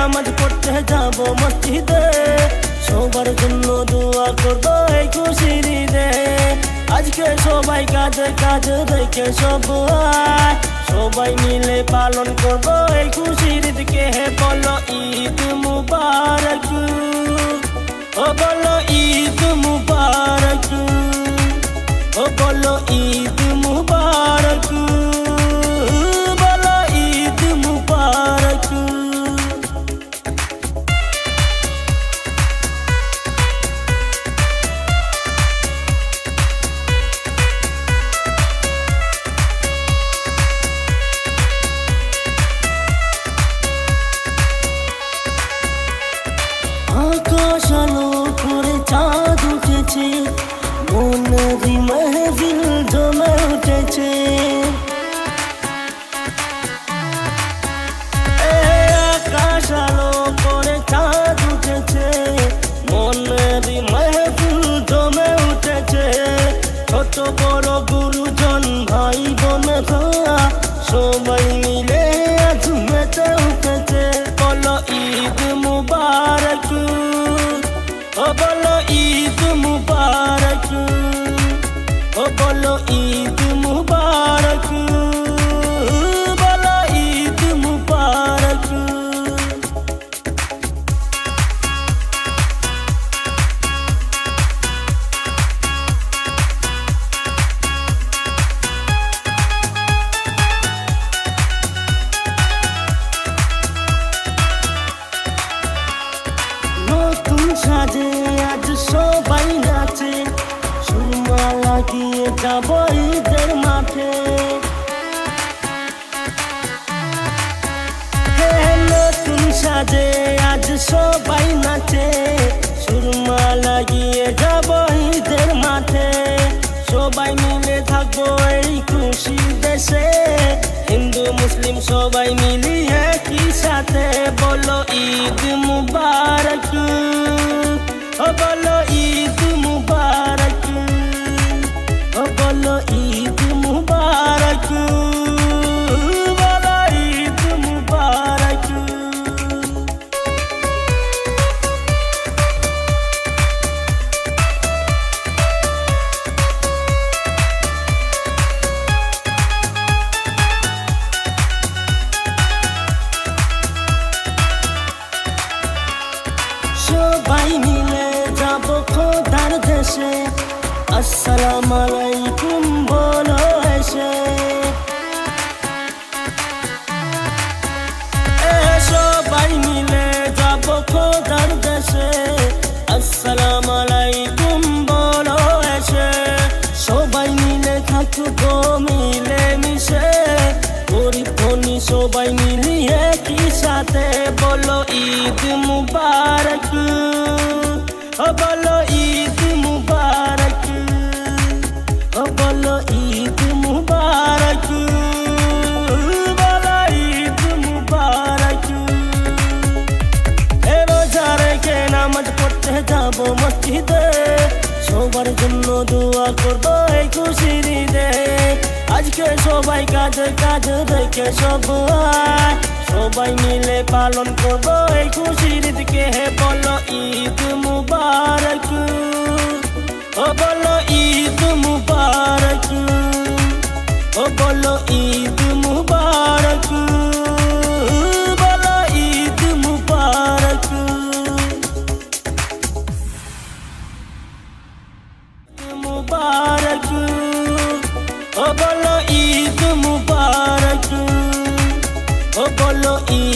নামাজ পড়তে যাব মসজিদে, সবার জন্য দোয়া করবো এই খুশির ঈদে। আজকে সবাই কাজে কাজে দেখে সবাই মিলে পালন করবো এই খুশির ঈদকে। বলো ঈদ মুবারক, ও বলো ঈদ মুবারক, ও বলো ঈদ মুবারক, বলো ঈদ মুবারক। আকাশ আলো করে চাঁদ উঠেছে, মনেরই মেহফিল জমে উঠেছে। আকাশ আলো করে চাঁদ উঠেছে, মনেরই মেহফিল জমে উঠেছে। ছোট বড় গুরুজন ভাই বোনেরা সবাই মিলে আজ মেতে উঠেছে। বলো ঈদ মুবারক, ও বলো ঈদ মুবারক, ও বলো ঈদ মুবারক, বলো ঈদ মুবারক। নতুন সাজে আজ সবাই নাচে, সুরমা লাগিয়ে যাব ঈদের মাঠে। নতুন সাজে আজ সবাই নাচে, সুরমা লাগিয়ে যাব ঈদের মাঠে। সবাই মিলে থাকবো এই খুশি দেশে, হিন্দু মুসলিম সবাই মিলিয়ে একই সাথে। বলো ঈদ মুবারক, ও বলো ঈদ মুবারক, ও বলো ঈদ মুবারক, বলো ঈদ মুবারক। সবাই মিলে যাব খোদার দেশে, আসসালামু আলাইকুম বলো এসে। সবাই মিলে যাব খোদার দেশে, আসসালামু আলাইকুম বলো এসে। সবাই মিলে থাকবো মিলে মিশে, গরিব ধনী সবাই মিলিয়ে একই সাথে। বলো ঈদ মুবারক, ও বলো ঈদ মুবারক, ও বলো ঈদ মুবারক, বলো ঈদ মুবারক। রোজা রেখে নামাজ পড়তে যাব মসজিদে, সবার জন্য দোয়া করবো এই খুশির ঈদে। আজকে সবাই কাজে কাজে দেখে সবাই মিলে পালন করবো এই খুশির ঈদকে। বলো ঈদ মুবারক, ও বলো ঈদ মুবারক, ও বলো ঈদ মুবারক, বলো ঈদ মুবারক। মুবারক, ও বলো ঈদ মুবারক, ও বলো ঈদ